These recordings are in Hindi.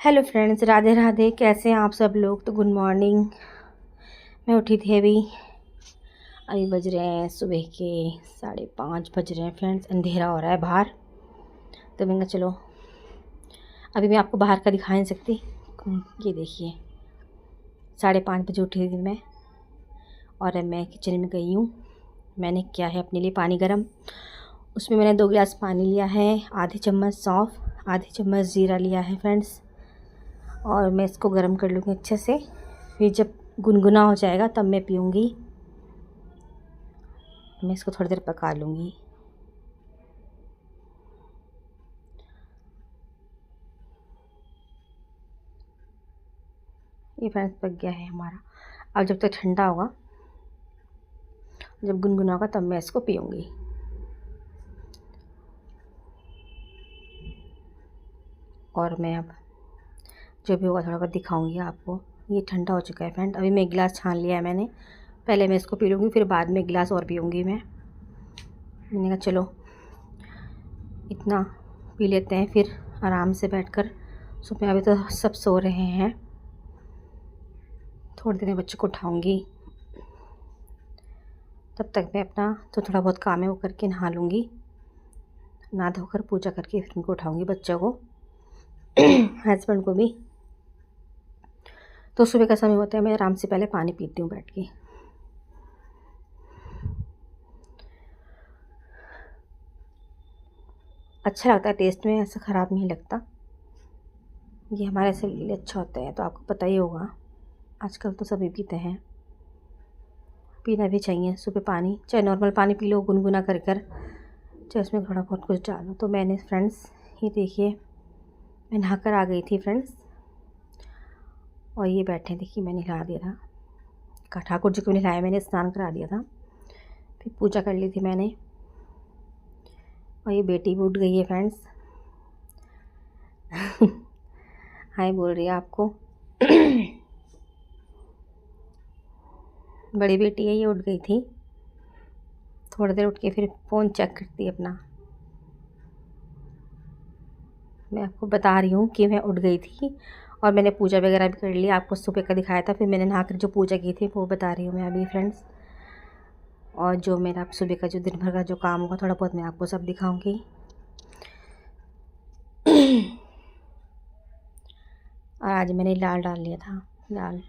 Hello friends, Radhe Radhe. कैसे हैं आप सब लोग? तो गुड मॉर्निंग। मैं उठी थी अभी बज रहे हैं सुबह के 5:30 बज रहे हैं फ्रेंड्स। अंधेरा हो रहा है बाहर, तो मैंने कहा चलो अभी मैं आपको बाहर का दिखा नहीं सकती। ये देखिए 5:30 बजे उठी थी मैं, और अब मैं किचन में गई हूँ। मैंने किया है अपने लिए पानी गर्म। उसमें मैंने 2 गिलास पानी लिया है, आधी चम्मच सौंफ, आधी चम्मच ज़ीरा लिया है फ्रेंड्स, और मैं इसको गर्म कर लूँगी अच्छे से। फिर जब गुनगुना हो जाएगा तब मैं पीऊँगी। मैं इसको थोड़ी देर पका लूँगी। ये फ्रेंड्स पक गया है हमारा। अब जब तक ठंडा होगा, जब गुनगुना होगा तब मैं इसको पीऊँगी। और मैं अब जो भी होगा थोड़ा बहुत दिखाऊँगी आपको। ये ठंडा हो चुका है फ्रेंड। अभी मैं 1 गिलास छान लिया है मैंने। पहले मैं इसको पी लूँगी, फिर बाद में 1 गिलास और पीऊँगी मैंने कहा चलो इतना पी लेते हैं, फिर आराम से बैठकर सुबह। अभी तो सब सो रहे हैं, थोड़ी देर में बच्चों को उठाऊँगी। तब तक मैं अपना तो थोड़ा बहुत काम है वो करके नहा लूँगी। नहा धोकर पूजा करके फिर उनको उठाऊँगी, बच्चों को हस्बैंड को भी। तो सुबह का समय होता है, मैं आराम से पहले पानी पीती हूँ बैठ के। अच्छा लगता है टेस्ट में, ऐसा ख़राब नहीं लगता। ये हमारे शरीर के लिए अच्छा होता है, तो आपको पता ही होगा। आजकल तो सभी पीते हैं, पीना भी चाहिए सुबह पानी। चाहे नॉर्मल पानी पी लो गुनगुना कर कर, चाहे उसमें थोड़ा बहुत कुछ डालो। तो मैंने फ्रेंड्स ये देखिए मैं नहा कर आ गई थी फ्रेंड्स, और ये बैठे देखिए मैंने नहा दिया था। ठाकुर जी को नहलाया मैंने, स्नान करा दिया था, फिर पूजा कर ली थी मैंने। और ये बेटी भी उठ गई है फ्रेंड्स हाय बोल रही है आपको बड़ी बेटी है, ये उठ गई थी। थोड़ी देर उठ के फिर फ़ोन चेक करती है अपना। मैं आपको बता रही हूँ कि मैं उठ गई थी, और मैंने पूजा वगैरह भी कर ली। आपको सुबह का दिखाया था, फिर मैंने नहाकर जो पूजा की थी वो बता रही हूँ मैं अभी फ्रेंड्स। और जो मेरा सुबह का जो दिन भर का जो काम होगा थोड़ा बहुत मैं आपको सब दिखाऊंगी। और आज मैंने लाल डाल लिया था, लाल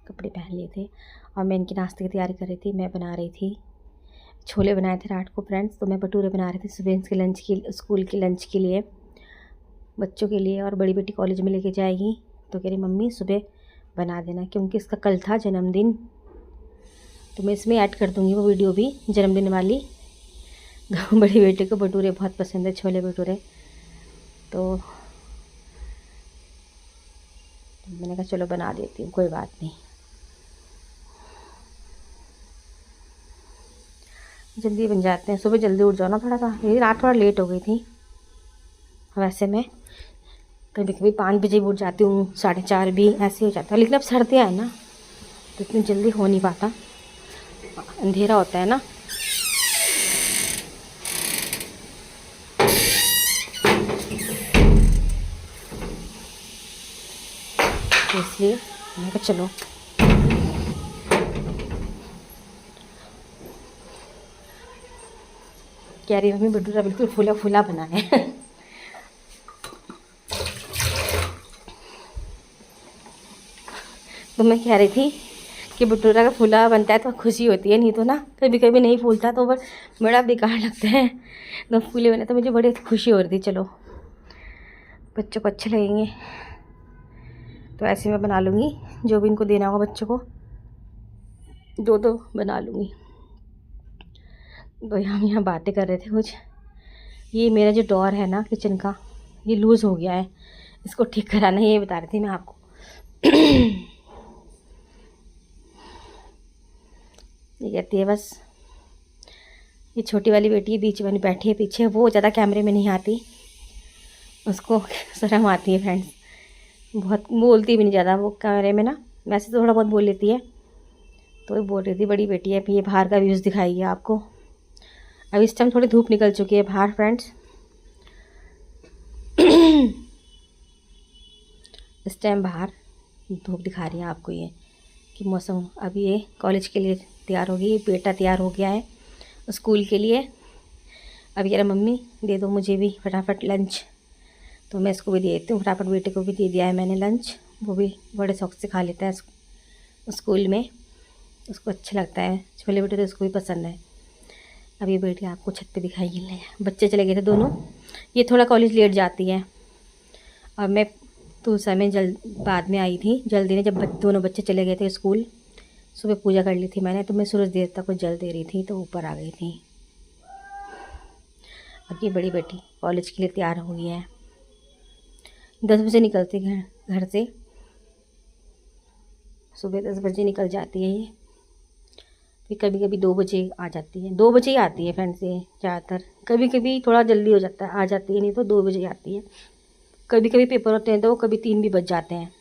कपड़े पहन लिए थे। और मैं इनकी नाश्ते की तैयारी कर रही थी। मैं बना रही थी छोले, बनाए थे रात को फ्रेंड्स। तो मैं भटूरे बना रही थी सुबह इनके लंच की, स्कूल के लंच के लिए, बच्चों के लिए। और बड़ी बेटी कॉलेज में लेके जाएगी, तो कह रही मम्मी सुबह बना देना, क्योंकि इसका कल था जन्मदिन। तो मैं इसमें ऐड कर दूँगी वो वीडियो भी, जन्मदिन वाली। बड़ी बेटी को भटूरे बहुत पसंद है, छोले भटूरे। तो मैंने कहा चलो बना देती हूँ, कोई बात नहीं। जल्दी बन जाते हैं, सुबह जल्दी उठ जाओ ना थोड़ा सा। मेरी रात थोड़ा लेट हो गई थी। वैसे मैं कभी कभी 5 बजे भी उठ जाती हूँ, 4:30 भी ऐसे हो जाता है। लेकिन अब सर्दियाँ हैं ना, तो इतनी जल्दी हो नहीं पाता, अंधेरा होता है ना। तो इसलिए मैंने कहा चलो कह रही मम्मी भटूरा बिल्कुल फूला फूला बना है तो मैं कह रही थी कि भटूरा का फूला बनता है तो खुशी होती है, नहीं तो ना कभी कभी नहीं फूलता तो बड़ा बेकार लगता है। तो फूले बने तो मुझे बड़ी खुशी हो रही थी। चलो बच्चों को अच्छे लगेंगे, तो ऐसे मैं बना लूँगी। जो भी इनको देना होगा बच्चों को, दो बना लूँगी। तो हम यहाँ बातें कर रहे थे कुछ। ये मेरा जो डोर है ना किचन का, ये लूज़ हो गया है, इसको ठीक कराना है, ये बता रही थी मैं आपको। ये कहती है बस, ये छोटी वाली बेटी है, बीच वाली बैठी है पीछे, वो ज़्यादा कैमरे में नहीं आती, उसको शर्म आती है फ्रेंड्स। बहुत बोलती भी नहीं ज़्यादा वो कैमरे में ना, वैसे तो थोड़ा बहुत बोल लेती है। तो बोल रही थी बड़ी बेटी है, ये बाहर का व्यूज़ दिखाइए आपको। अब इस टाइम थोड़ी धूप निकल चुकी है बाहर फ्रेंड्स। इस टाइम बाहर धूप दिखा रही है आपको ये कि मौसम। अभी ये कॉलेज के लिए तैयार हो गई, बेटा तैयार हो गया है स्कूल के लिए। अभी कह रहा मम्मी दे दो मुझे भी फटाफट लंच, तो मैं इसको भी दे देती हूँ फटाफट। बेटे को भी दे दिया है मैंने लंच, वो भी बड़े शौक से खा लेता है स्कूल में, उसको अच्छा लगता है। छोले भटूरे उसको भी पसंद है। अब ये बेटी आपको छत पे दिखाई ले, बच्चे चले गए थे दोनों। ये थोड़ा कॉलेज लेट जाती है और मैं तो समय बाद में आई थी जल्दी में, जब दोनों बच्चे चले गए थे स्कूल। सुबह पूजा कर ली थी मैंने, तो मैं सूरज देवता को जल दे रही थी तो ऊपर आ गई थी। अब ये बड़ी बेटी कॉलेज के लिए तैयार हो गई है। 10 बजे निकलती घर से, सुबह 10 बजे निकल जाती है ये। फिर कभी कभी 2 बजे आ जाती है, 2 बजे ही आती है फ्रेंड्स ये ज़्यादातर। कभी कभी थोड़ा जल्दी हो जाता है, आ जाती है, नहीं तो 2 बजे आती है। कभी कभी पेपर होते हैं तो कभी 3 भी बज जाते हैं।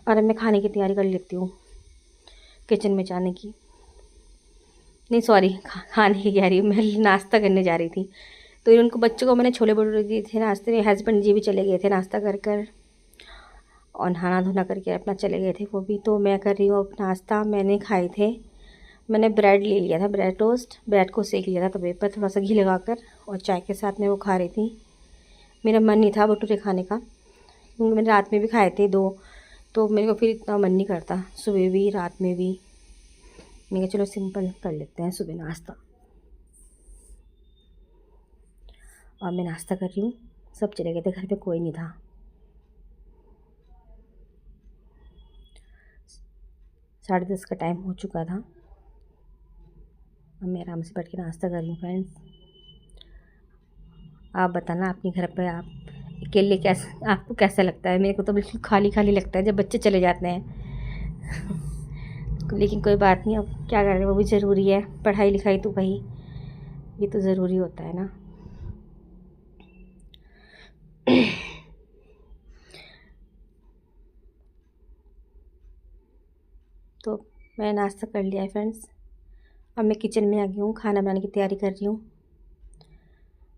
और मैं खाने की तैयारी कर लेती हूँ किचन में जाने की, नहीं सॉरी खाने की कह रही हूँ, मैं नाश्ता करने जा रही थी। तो उनको बच्चों को मैंने छोले भटूरे दिए थे नाश्ते में। हस्बैंड जी भी चले गए थे नाश्ता कर कर और नहाना धोना करके अपना चले गए थे वो भी। तो मैं कर रही हूँ नाश्ता। मैंने खाए थे, मैंने ब्रेड ले लिया था, ब्रेड टोस्ट, ब्रेड को सेक लिया था तवे पर थोड़ा सा घी लगाकर, और चाय के साथ में वो खा रही थी। मेरा मन नहीं था भटूरे खाने का क्योंकि मैंने रात में भी खाए थे 2, तो मेरे को फिर इतना मन नहीं करता, सुबह भी रात में भी। मैं चलो सिंपल कर लेते हैं सुबह नाश्ता। और मैं नाश्ता कर रही हूँ, सब चले गए थे, घर पे कोई नहीं था। 10:30 का टाइम हो चुका था। अब मैं आराम से बैठ के नाश्ता कर रही हूँ फ्रेंड्स। आप बताना अपने घर पर आप अकेले कैसा, आपको कैसा लगता है? मेरे को तो बिल्कुल खाली खाली लगता है जब बच्चे चले जाते हैं। लेकिन कोई बात नहीं, अब क्या कर रहे हैं, वो भी ज़रूरी है। पढ़ाई लिखाई तो भाई ये तो ज़रूरी होता है ना। तो मैंने नाश्ता कर लिया है फ्रेंड्स। अब मैं किचन में आ गई हूँ, खाना बनाने की तैयारी कर रही हूँ।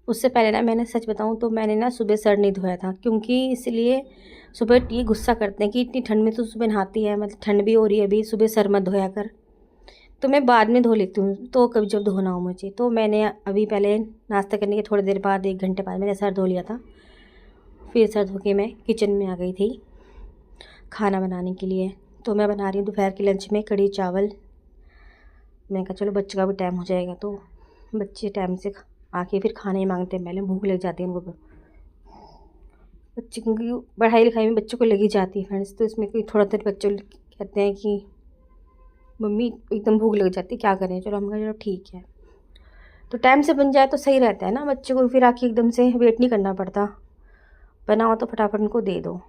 उससे पहले ना मैंने सच बताऊँ तो मैंने ना सुबह सर नहीं धोया था, क्योंकि इसलिए सुबह ये गुस्सा करते हैं कि इतनी ठंड में तो सुबह नहाती है, मतलब ठंड भी हो रही है अभी, सुबह सर मत धोया कर। तो मैं बाद में धो लेती हूँ, तो कभी जब धोना हो मुझे। तो मैंने अभी पहले नाश्ता करने के थोड़ी देर बाद, 1 घंटे बाद मैंने सर धो लिया था। फिर सर धो के मैं किचन में आ गई थी खाना बनाने के लिए। तो मैं बना रही हूँ दोपहर के लंच में कढ़ी चावल। मैंने कहा चलो बच्चे का भी टाइम हो जाएगा, तो बच्चे टाइम से आके फिर खाना ही मांगते हैं, पहले भूख लग जाती है उनको। बच्चे क्योंकि पढ़ाई लिखाई में बच्चों को लगी जाती है फ्रेंड्स, तो इसमें कोई थोड़ा देर बच्चे कहते हैं कि मम्मी एकदम भूख लग जाती है, क्या करें। चलो हम कहा चलो ठीक है, तो टाइम से बन जाए तो सही रहता है ना, बच्चों को फिर आके एकदम से वेट नहीं करना पड़ता। बनाओ तो फटाफट उनको दे दो।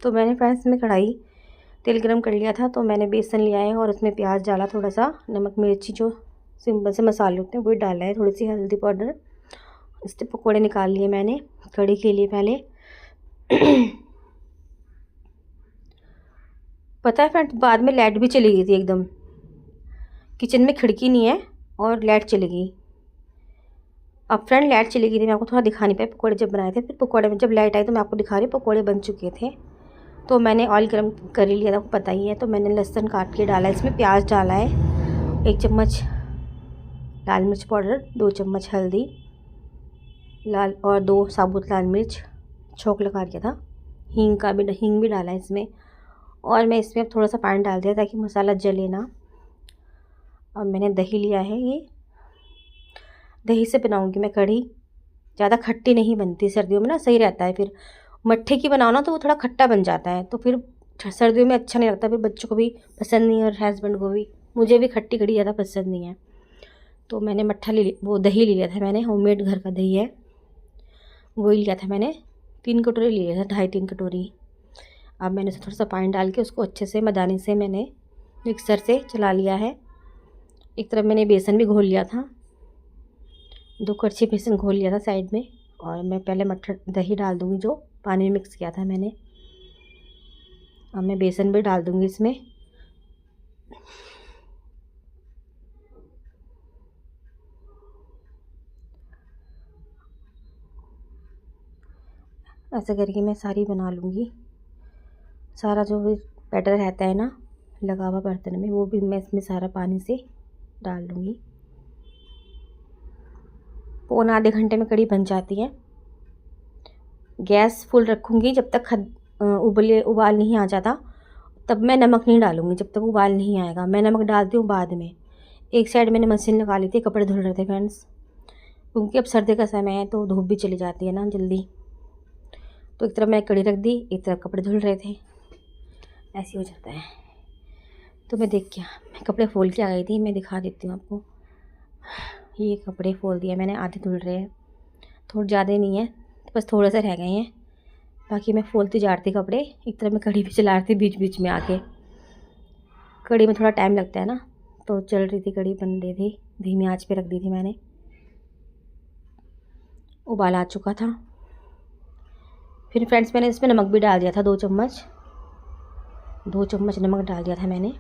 तो मैंने फ्रेंड्स में कढ़ाई तेल गरम कर लिया था, तो मैंने बेसन लिया है और उसमें प्याज डाला, थोड़ा सा नमक मिर्ची जो सिंपल से मसाले होते हैं वही डाला है, थोड़ी सी हल्दी पाउडर। इसके पकौड़े निकाल लिए मैंने कढ़ी के लिए पहले। पता है फ्रेंड्स बाद में लाइट भी चली गई थी एकदम, किचन में खिड़की नहीं है और लाइट चली गई। अब फ्रेंड लाइट चली गई थी, मैं आपको थोड़ा दिखा नहीं पाई पकौड़े जब बनाए थे। फिर पकौड़े में जब लाइट आई तो मैं आपको दिखा रही, पकौड़े बन चुके थे। तो मैंने ऑयल गरम कर लिया था, आपको पता ही है। तो मैंने लहसुन काट के डाला, इसमें प्याज डाला है, 1 चम्मच लाल मिर्च पाउडर, 2 चम्मच हल्दी लाल और 2 साबुत लाल मिर्च छोंक लगा दिया था। हींग भी डाला है इसमें। और मैं इसमें अब थोड़ा सा पानी डाल दिया ताकि मसाला जले ना। और मैंने दही लिया है, ये दही से बनाऊंगी मैं कढ़ी। ज़्यादा खट्टी नहीं बनती सर्दियों में ना, सही रहता है। फिर मट्ठे की बनाओ ना तो वो थोड़ा खट्टा बन जाता है, तो फिर सर्दियों में अच्छा नहीं लगता, फिर बच्चों को भी पसंद नहीं है और हस्बैंड को भी। मुझे भी खट्टी कढ़ी ज़्यादा पसंद नहीं है। तो मैंने वो दही ले लिया था मैंने, होममेड घर का दही है, वही लिया था मैंने। 3 कटोरी लिया था, 2.5-3 कटोरी। अब मैंने थोड़ा सा पानी डाल के उसको अच्छे से मदानी से मैंने मिक्सर से चला लिया है। एक तरफ मैंने बेसन भी घोल लिया था, 2 कड़छी बेसन घोल लिया था साइड में। और मैं पहले मटर दही डाल दूँगी जो पानी में मिक्स किया था मैंने। अब मैं बेसन भी डाल दूँगी इसमें। ऐसे करके मैं सारी बना लूँगी। सारा जो भी बैटर रहता है ना लगा हुआ बर्तन में, वो भी मैं इसमें सारा पानी से डाल दूँगी। पौन आधे घंटे में कढ़ी बन जाती है। गैस फुल रखूँगी जब तक उबाल नहीं आ जाता, तब मैं नमक नहीं डालूँगी। जब तक उबाल नहीं आएगा मैं नमक डालती हूँ बाद में। एक साइड मैंने मशीन लगा ली थी, कपड़े धुल रहे थे फ्रेंड्स, क्योंकि अब सर्दी का समय है तो धूप भी चली जाती है ना जल्दी। तो एक तरफ मैं कढ़ी रख दी, एक तरफ कपड़े धुल रहे थे, ऐसे हो जाता है। तो मैं कपड़े फोल्ड के आ गई थी, मैं दिखा देती हूँ आपको। ये कपड़े फोल्ड दिए मैंने, आधे धुल रहे हैं, थोड़े ज़्यादा नहीं है, बस थोड़े से रह गए हैं। बाकी मैं फोल्डती जा रही थी कपड़े, एक तरफ मैं कढ़ी भी चला रही थी बीच बीच में आके। कढ़ी में थोड़ा टाइम लगता है ना, तो चल रही थी कढ़ी, बन रही थी, धीमी आंच पे रख दी थी मैंने। उबाल आ चुका था। फिर फ्रेंड्स मैंने इसमें नमक भी डाल दिया था, 2 चम्मच नमक डाल दिया था मैंने।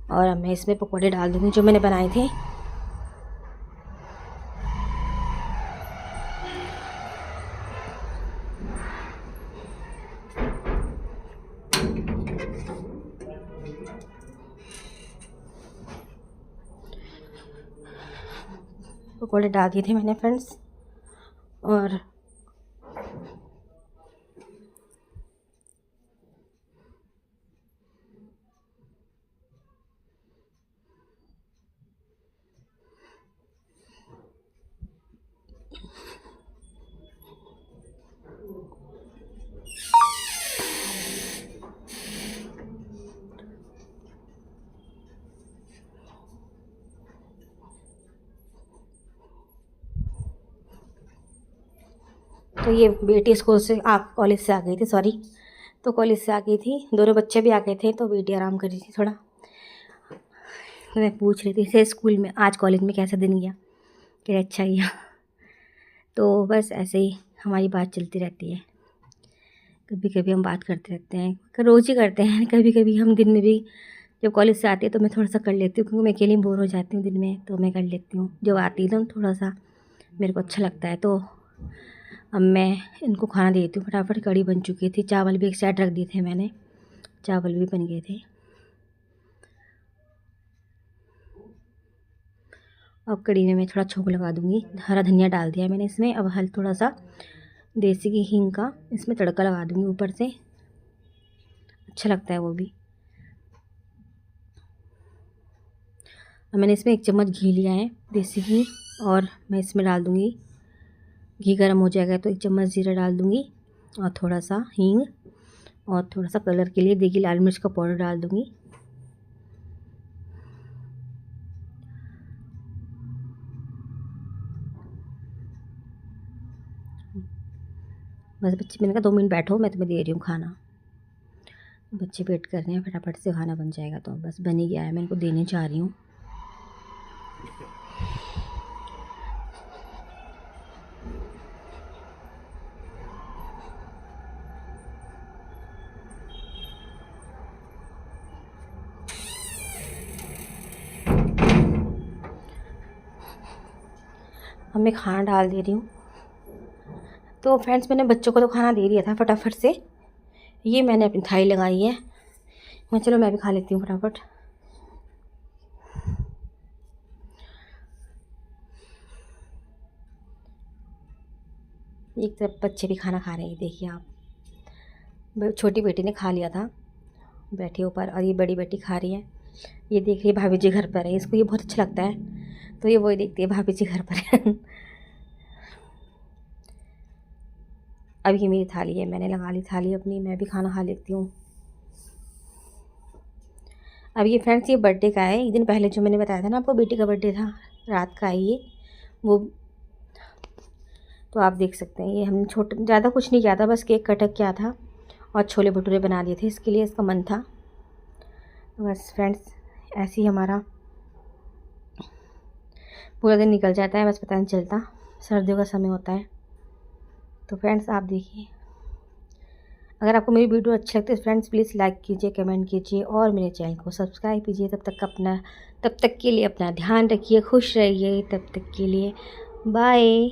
और अब मैं इसमें पकौड़े डाल दूँगी जो मैंने बनाए थे। पकौड़े डाल दिए थे मैंने फ्रेंड्स। और तो ये बेटी स्कूल से कॉलेज से आ गई थी, सॉरी, तो कॉलेज से आ गई थी, दोनों बच्चे भी आ गए थे, तो बेटी आराम कर रही थी थोड़ा। तो मैं पूछ रही थी इसे स्कूल में आज कॉलेज में कैसा दिन गया, कि अच्छा गया। तो बस ऐसे ही हमारी बात चलती रहती है, कभी कभी हम बात करते रहते हैं, रोज़ ही करते हैं। कभी कभी हम दिन में भी, जब कॉलेज से आती है तो मैं थोड़ा सा कर लेती हूँ, क्योंकि मैं अकेली बोर हो जाती हूँ दिन में, तो मैं कर लेती हूँ। जब आती है तो थोड़ा सा मेरे को अच्छा लगता है। तो अब मैं इनको खाना दे देती हूँ फटाफट। कढ़ी बन चुकी थी, चावल भी एक साइड रख दिए थे मैंने, चावल भी बन गए थे। अब कढ़ी में मैं थोड़ा छोंक लगा दूँगी, हरा धनिया डाल दिया मैंने इसमें। अब थोड़ा सा देसी घी हींग का इसमें तड़का लगा दूँगी ऊपर से, अच्छा लगता है वो भी। अब मैंने इसमें 1 चम्मच घी लिया है, देसी घी, और मैं इसमें डाल दूँगी। घी गर्म हो जाएगा तो 1 चम्मच जीरा डाल दूँगी, और थोड़ा सा हींग, और थोड़ा सा कलर के लिए देगी लाल मिर्च का पाउडर डाल दूँगी। बस बच्चे, मैंने कहा 2 मिनट बैठो, मैं तुम्हें दे रही हूँ खाना। बच्चे वेट कर रहे हैं, फटाफट से खाना बन जाएगा। तो बस बन ही गया है, मैं इनको देने जा रही हूँ। अब मैं खाना डाल दे रही हूँ। तो फ्रेंड्स मैंने बच्चों को तो खाना दे दिया था फटाफट से। ये मैंने अपनी थाली लगाई है, मैं चलो मैं भी खा लेती हूँ फटाफट। एक तरफ बच्चे भी खाना खा रहे हैं, देखिए आप। छोटी बेटी ने खा लिया था, बैठी ऊपर, और ये बड़ी बेटी खा रही है। ये देख रही है भाभी जी घर पर है, इसको ये बहुत अच्छा लगता है, तो ये वही देखती है भाभी जी घर पर है। अब ये मेरी थाली है, मैंने लगा ली थाली अपनी, मैं भी खाना खा लेती हूँ। अब ये फ्रेंड्स ये बर्थडे का है, एक दिन पहले जो मैंने बताया था ना आपको, बेटी का बर्थडे था, रात का है ये वो। तो आप देख सकते हैं, ये हमने ज़्यादा कुछ नहीं किया था, बस केक कटक किया था और छोले भटूरे बना दिए थे, इसके लिए इसका मन था। तो बस फ्रेंड्स ऐसे ही हमारा पूरा दिन निकल जाता है, बस पता नहीं चलता, सर्दियों का समय होता है। तो फ्रेंड्स आप देखिए, अगर आपको मेरी वीडियो अच्छी लगती है फ्रेंड्स प्लीज़ लाइक कीजिए, कमेंट कीजिए और मेरे चैनल को सब्सक्राइब कीजिए। तब तक के लिए अपना ध्यान रखिए, खुश रहिए। तब तक के लिए बाय।